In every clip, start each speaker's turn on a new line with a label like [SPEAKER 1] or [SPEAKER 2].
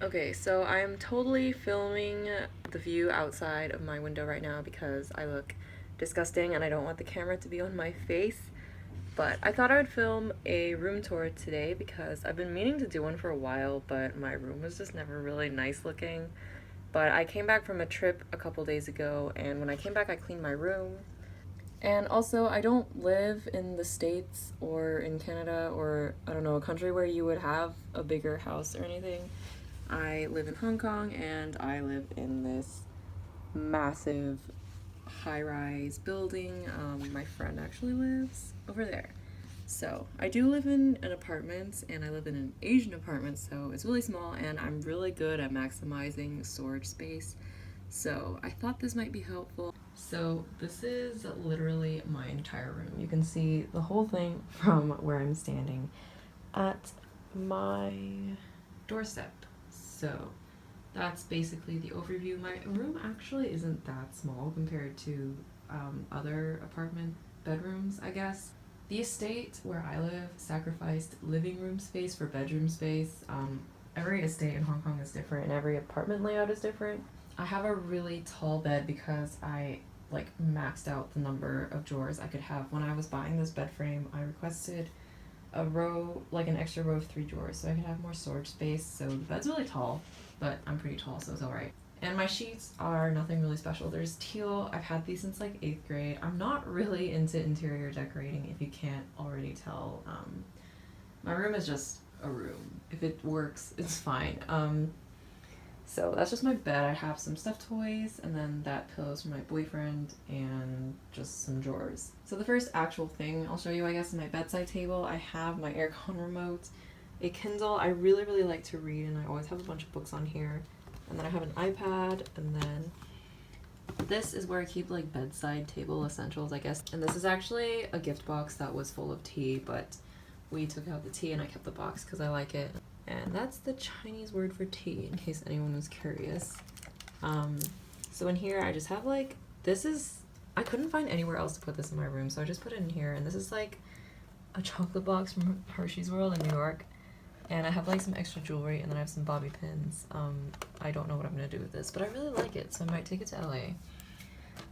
[SPEAKER 1] Okay, so I'm totally filming the view outside of my window right now because I look disgusting and I don't want the camera to be on my face. But I thought I would film a room tour today because I've been meaning to do one for a while, but my room was just never really nice looking. But I came back from a trip a couple days ago, and when I came back, I cleaned my room. And also, I don't live in the States or in Canada or, I don't know, a country where you would have a bigger house or anything. I live in Hong Kong and I live in this massive high rise building. My friend actually lives over there. So I do live in an apartment and I live in an Asian apartment, so it's really small and I'm really good at maximizing storage space. So I thought this might be helpful. So this is literally my entire room. You can see the whole thing from where I'm standing at my doorstep. So that's basically the overview. My room actually isn't that small compared to other apartment bedrooms, I guess. The estate where I live sacrificed living room space for bedroom space. Every estate in Hong Kong is different and every apartment layout is different. I have a really tall bed because I like maxed out the number of drawers I could have. When I was buying this bed frame, I requested a row, like an extra row of 3 drawers, so I could have more storage space. So the bed's really tall, but I'm pretty tall, so it's alright. And my sheets are nothing really special. There's teal. I've had these since like 8th grade. I'm not really into interior decorating, if you can't already tell. My room is just a room. If it works, it's fine. So that's just my bed. I have some stuffed toys, and then that pillow's for my boyfriend, and just some drawers. So the first actual thing I'll show you, I guess, is my bedside table. I have my aircon remote, a Kindle. I really, really like to read, and I always have a bunch of books on here. And then I have an iPad, and then this is where I keep like bedside table essentials, I guess. And this is actually a gift box that was full of tea, but we took out the tea and I kept the box because I like it. And that's the Chinese word for tea, in case anyone was curious. Um, so in here, I just have like, this is, I couldn't find anywhere else to put this in my room, so I just put it in here. And this is like a chocolate box from Hershey's World in New York. And I have like some extra jewelry, and then I have some bobby pins. I don't know what I'm gonna do with this, but I really like it, so I might take it to LA.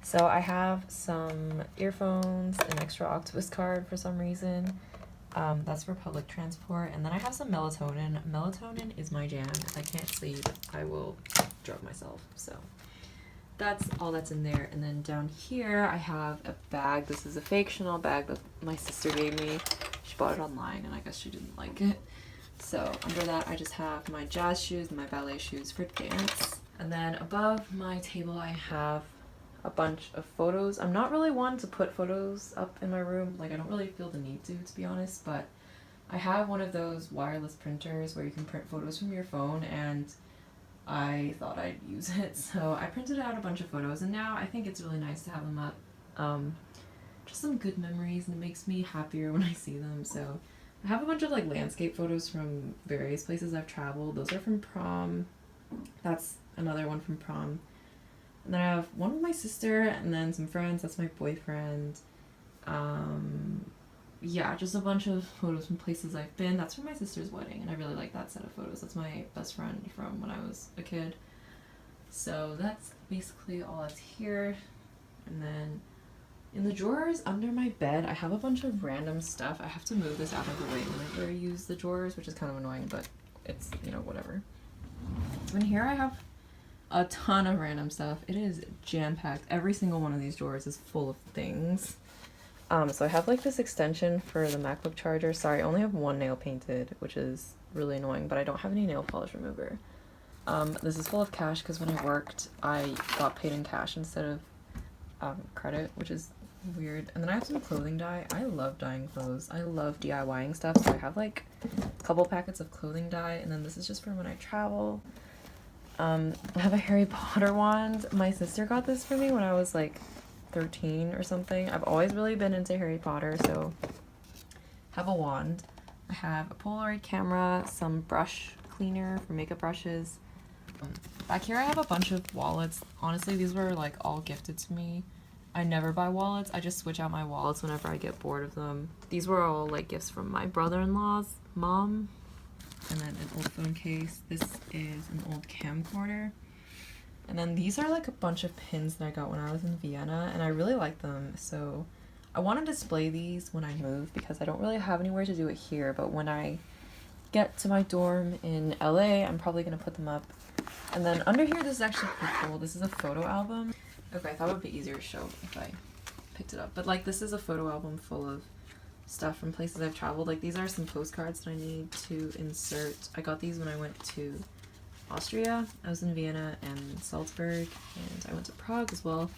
[SPEAKER 1] So I have some earphones, an extra octopus card for some reason. That's for public transport. And then I have some melatonin. Melatonin is my jam. If I can't sleep, I will drug myself. So that's all that's in there. And then down here, I have a bag. This is a fake Chanel bag that my sister gave me. She bought it online, and I guess she didn't like it. So under that, I just have my jazz shoes and my ballet shoes for dance. And then above my table, I have a bunch of photos. I'm not really one to put photos up in my room. Like, I don't really feel the need to be honest, but I have one of those wireless printers where you can print photos from your phone, and I thought I'd use it. So I printed out a bunch of photos, and now I think it's really nice to have them up. Just some good memories, and it makes me happier when I see them. So I have a bunch of like landscape photos from various places I've traveled. Those are from prom. That's another one from prom. And then I have one with my sister, and then some friends. That's my boyfriend. Yeah, just a bunch of photos from places I've been. That's from my sister's wedding, and I really like that set of photos. That's my best friend from when I was a kid. So that's basically all that's here. And then in the drawers under my bed, I have a bunch of random stuff. I have to move this out of the way whenever I use the drawers, which is kind of annoying, but it's, whatever. So in here I have a ton of random stuff. It is jam-packed. Every single one of these drawers is full of things. So I have like this extension for the MacBook charger. Sorry, I only have one nail painted, which is really annoying, but I don't have any nail polish remover. This is full of cash because when I worked, I got paid in cash instead of credit, which is weird. And then I have some clothing dye. I love dyeing clothes. I love DIYing stuff, so I have like a couple packets of clothing dye, and then this is just for when I travel. I have a Harry Potter wand. My sister got this for me when I was like 13 or something. I've always really been into Harry Potter, so I have a wand. I have a Polaroid camera, some brush cleaner for makeup brushes. Back here I have a bunch of wallets. Honestly, these were like all gifted to me. I never buy wallets. I just switch out my wallets whenever I get bored of them. These were all like gifts from my brother-in-law's mom. and then an old phone case. This is an old camcorder. And then these are like a bunch of pins that I got when I was in Vienna, and I really like them, so I want to display these when I move because I don't really have anywhere to do it here, but when I get to my dorm in LA, I'm probably going to put them up. And then under here, this is actually pretty cool. This is a photo album. Okay, I thought it would be easier to show if I picked it up, but like this is a photo album full of stuff from places I've traveled. Like these are some postcards that I need to insert. I got these when I went to Austria. I was in Vienna and Salzburg, and I went to Prague as well.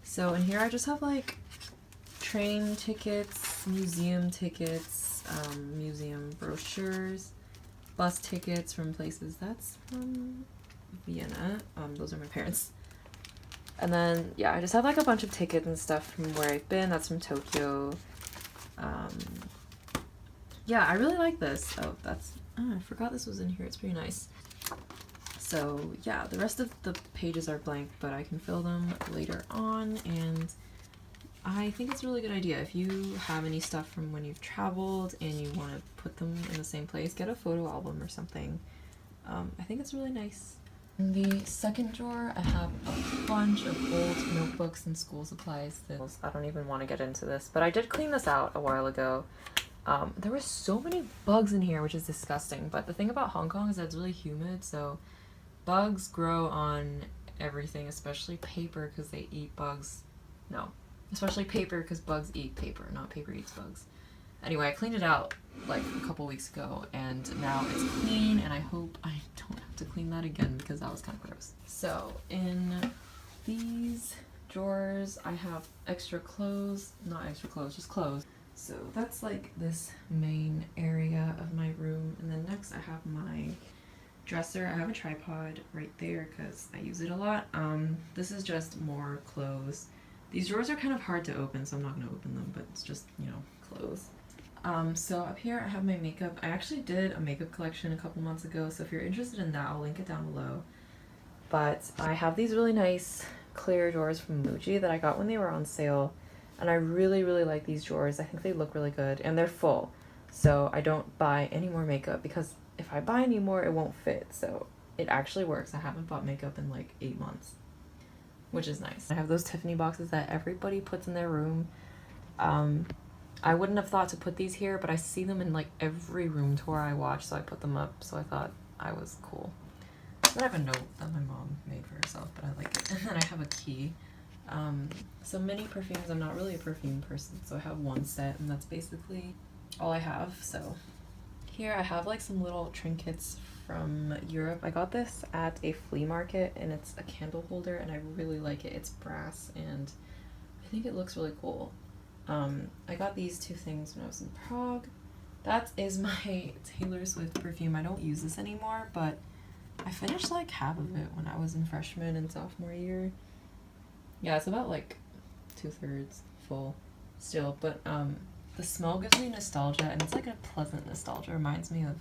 [SPEAKER 1] So in here I just have like train tickets, museum tickets, museum brochures, bus tickets from places. That's from Vienna. Those are my parents. And then yeah, I just have like a bunch of tickets and stuff from where I've been. That's from Tokyo. Yeah, I really like this. Oh, that's I forgot this was in here. It's pretty nice. So yeah, the rest of the pages are blank, but I can fill them later on, and I think it's a really good idea. If you have any stuff from when you've traveled and you want to put them in the same place, get a photo album or something. I think it's really nice. In the second drawer, I have a bunch of old notebooks and school supplies. I don't even want to get into this, but I did clean this out a while ago. There were so many bugs in here, which is disgusting, but the thing about Hong Kong is that it's really humid, so bugs grow on everything, especially paper because they eat bugs. No, especially paper because bugs eat paper, not paper eats bugs. Anyway, I cleaned it out like a couple weeks ago, and now it's clean, and I hope I don't have to clean that again because that was kind of gross. So in these drawers, I have extra clothes, not extra clothes, just clothes. So that's like this main area of my room, and then next I have my dresser. I have a tripod right there because I use it a lot. This is just more clothes. These drawers are kind of hard to open, so I'm not going to open them, but it's just, you know, clothes. So up here I have my makeup. I actually did a makeup collection a couple months ago, so if you're interested in that, I'll link it down below. But I have these really nice clear drawers from Muji that I got when they were on sale, and I really, really like these drawers. I think they look really good, and they're full, so I don't buy any more makeup because if I buy any more, it won't fit, so it actually works. I haven't bought makeup in like 8 months, which is nice. I have those Tiffany boxes that everybody puts in their room. I wouldn't have thought to put these here, but I see them in like every room tour I watch, so I put them up, so I thought I was cool. Then I have a note that my mom made for herself, but I like it. And then I have a key. Some mini perfumes. I'm not really a perfume person, so I have one set, and that's basically all I have. So here I have like some little trinkets from Europe. I got this at a flea market, and it's a candle holder, and I really like it. It's brass, and I think it looks really cool. I got these two things when I was in Prague. That is my Taylor Swift perfume. I don't use this anymore, but I finished like half of it when I was in freshman and sophomore year. Yeah, it's about like 2/3 full still, but the smell gives me nostalgia, and it's like a pleasant nostalgia. It reminds me of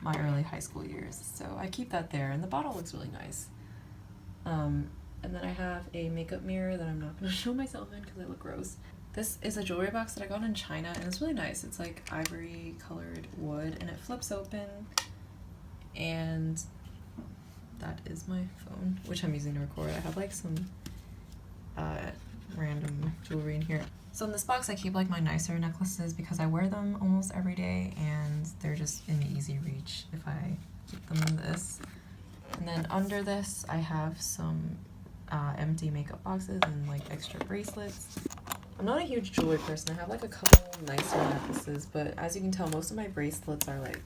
[SPEAKER 1] my early high school years, so I keep that there, and the bottle looks really nice. And then I have a makeup mirror that I'm not going to show myself in because I look gross. This is a jewelry box that I got in China, and it's really nice. It's like ivory colored wood, and it flips open, and that is my phone, which I'm using to record. I have like some random jewelry in here. So in this box I keep like my nicer necklaces because I wear them almost every day, and they're just in easy reach if I keep them in this. And then under this I have some empty makeup boxes and like extra bracelets. I'm not a huge jewelry person. I have like a couple nicer necklaces, but as you can tell, most of my bracelets are like,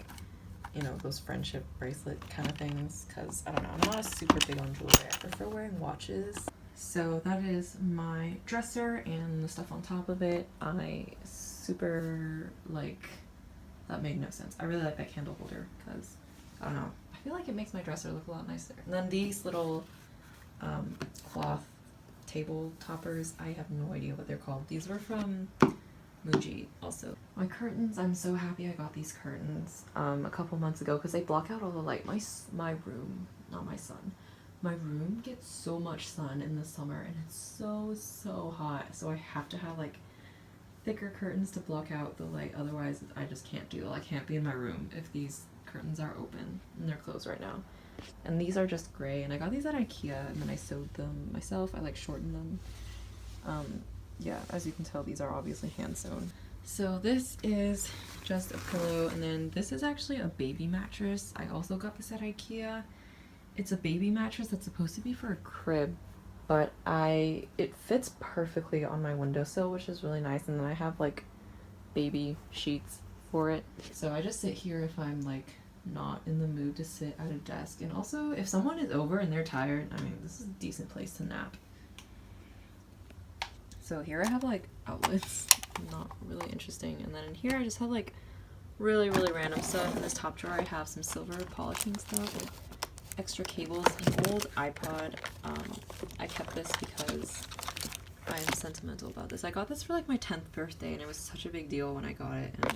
[SPEAKER 1] you know, those friendship bracelet kind of things, because I don't know, I'm not a super big on jewelry. I prefer wearing watches. So that is my dresser and the stuff on top of it. I super like, that made no sense. I really like that candle holder because, I don't know, I feel like it makes my dresser look a lot nicer. And then these little cloth table toppers, I have no idea what they're called. These were from Muji also. My curtains, I'm so happy I got these curtains a couple months ago because they block out all the light. My room, not my son, my room gets so much sun in the summer, and it's so hot, so I have to have like thicker curtains to block out the light, otherwise I just can't do it. I can't be in my room if these curtains are open and they're closed right now. And these are just gray, and I got these at IKEA and then I sewed them myself. I like shortened them. Yeah, as you can tell, these are obviously hand sewn. So this is just a pillow, and then this is actually a baby mattress. I also got this at IKEA. It's a baby mattress that's supposed to be for a crib, but it fits perfectly on my windowsill, which is really nice. And then I have like baby sheets for it. So I just sit here if I'm like not in the mood to sit at a desk. And also if someone is over and they're tired, I mean, this is a decent place to nap. So here I have like outlets, not really interesting. And then in here I just have like really random stuff. In this top drawer I have some silver polishing stuff, extra cables, an old iPod. I kept this because I am sentimental about this. I got this for like my 10th birthday and it was such a big deal when I got it, and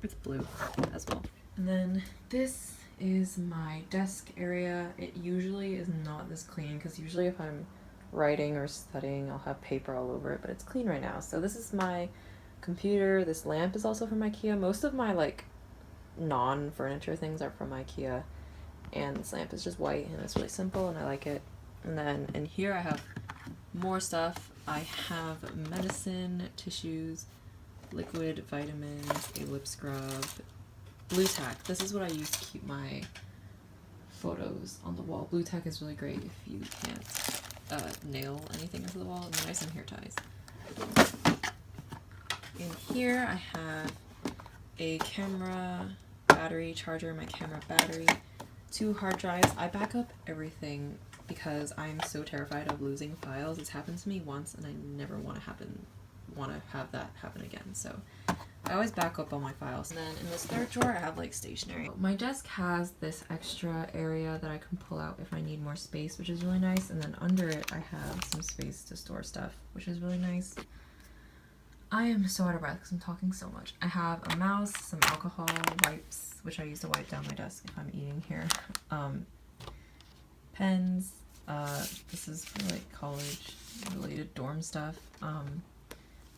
[SPEAKER 1] it's blue as well. And then this is my desk area. It usually is not this clean because usually if I'm writing or studying I'll have paper all over it, but it's clean right now. So this is my computer. This lamp is also from IKEA. Most of my like non-furniture things are from IKEA, and this lamp is just white and it's really simple and I like it. And then in here I have more stuff. I have medicine, tissues, liquid vitamins, a lip scrub, Blue Tack. This is what I use to keep my photos on the wall. Blue Tack is really great if you can't nail anything into the wall. And then I have some hair ties. In here I have a camera battery charger, my camera battery, 2 hard drives. I back up everything because I'm so terrified of losing files. It's happened to me once and I never want to have that happen again. So I always back up all my files. And then in this third drawer I have like stationery. My desk has this extra area that I can pull out if I need more space, which is really nice. And then under it I have some space to store stuff, which is really nice. I am so out of breath because I'm talking so much. I have a mouse, some alcohol wipes, which I use to wipe down my desk if I'm eating here. Pens. This is for like college related dorm stuff.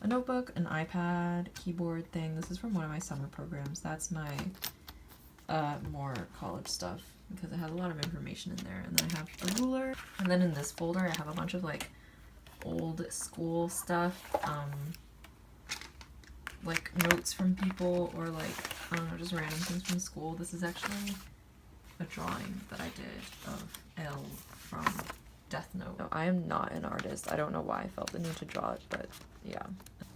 [SPEAKER 1] A notebook, an iPad, keyboard thing. This is from one of my summer programs. That's my more college stuff because it has a lot of information in there. And then I have a ruler. And then in this folder I have a bunch of like old school stuff. Like notes from people or like, I don't know, just random things from school. This is actually a drawing that I did of Elle from Death Note. No, I am not an artist. I don't know why I felt the need to draw it, but yeah.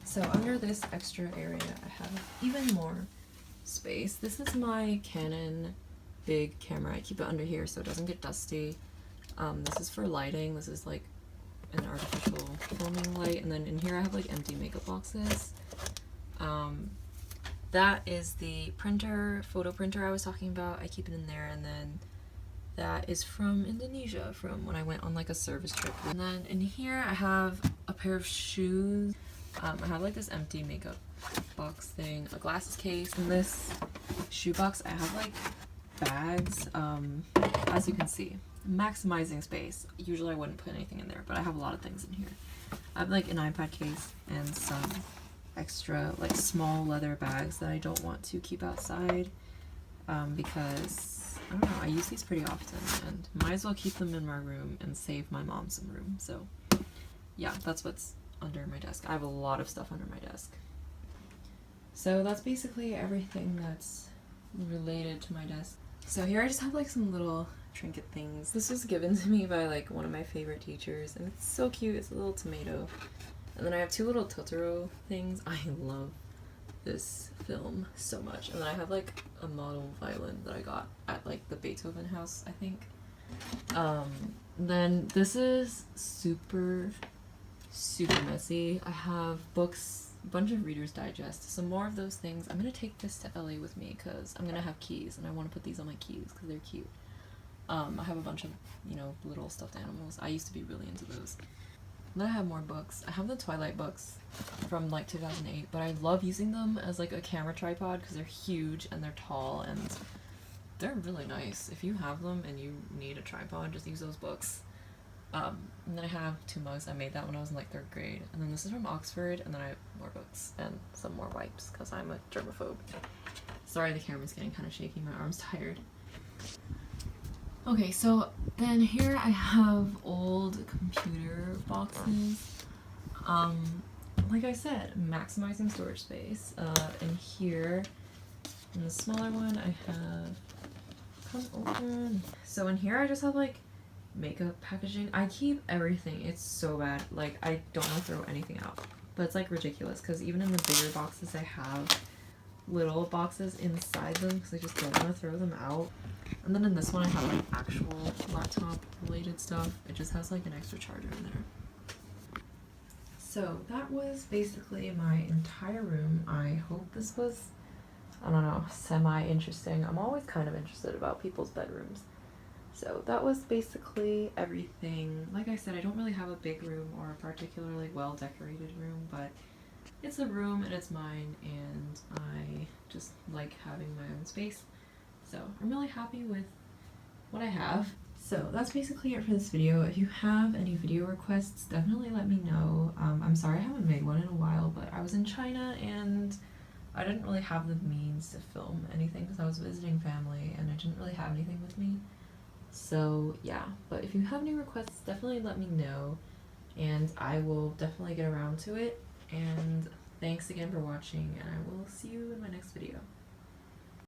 [SPEAKER 1] So under this extra area, I have even more space. This is my Canon big camera. I keep it under here so it doesn't get dusty. This is for lighting. This is like an artificial filming light. And then in here I have like empty makeup boxes. That is the printer, photo printer I was talking about. I keep it in there. And then that is from Indonesia, from when I went on like a service trip. And then in here I have a pair of shoes. I have like this empty makeup box thing, a glasses case. In this shoe box I have like bags, as you can see, maximizing space. Usually I wouldn't put anything in there, but I have a lot of things in here. I have like an iPad case and some extra like small leather bags that I don't want to keep outside, because I don't know, I use these pretty often and might as well keep them in my room and save my mom some room. So yeah, that's what's under my desk. I have a lot of stuff under my desk. So that's basically everything that's related to my desk. So here I just have like some little trinket things. This was given to me by like one of my favorite teachers and it's so cute. It's a little tomato. And then I have 2 little Totoro things. I love this film so much. And then I have like a model violin that I got at like the Beethoven house, I think. Then this is super messy. I have books, a bunch of Reader's Digest, some more of those things. I'm gonna take this to LA with me because I'm gonna have keys and I want to put these on my keys because they're cute. I have a bunch of, you know, little stuffed animals. I used to be really into those. And then I have more books. I have the Twilight books from like 2008, but I love using them as like a camera tripod because they're huge and they're tall and they're really nice. If you have them and you need a tripod, just use those books. And then I have 2 mugs. I made that when I was in like 3rd grade. And then this is from Oxford, and then I have more books and some more wipes because I'm a germaphobe. Sorry, the camera's getting kind of shaky. My arm's tired. Okay, so then here I have old computer boxes. Like I said, maximizing storage space. In here, in the smaller one, I have, come open. So in here I just have like makeup packaging. I keep everything. It's so bad. Like, I don't want to throw anything out. But it's like ridiculous because even in the bigger boxes I have little boxes inside them because I just don't want to throw them out. And then in this one I have like actual laptop related stuff. It just has like an extra charger in there. So that was basically my entire room. I hope this was, I don't know, semi-interesting. I'm always kind of interested about people's bedrooms. So that was basically everything. Like I said, I don't really have a big room or a particularly well-decorated room, but it's a room and it's mine, and I just like having my own space. So I'm really happy with what I have. So that's basically it for this video. If you have any video requests, definitely let me know. I'm sorry I haven't made one in a while, but I was in China and I didn't really have the means to film anything because I was visiting family and I didn't really have anything with me. So yeah, but if you have any requests, definitely let me know and I will definitely get around to it. And thanks again for watching, and I will see you in my next video.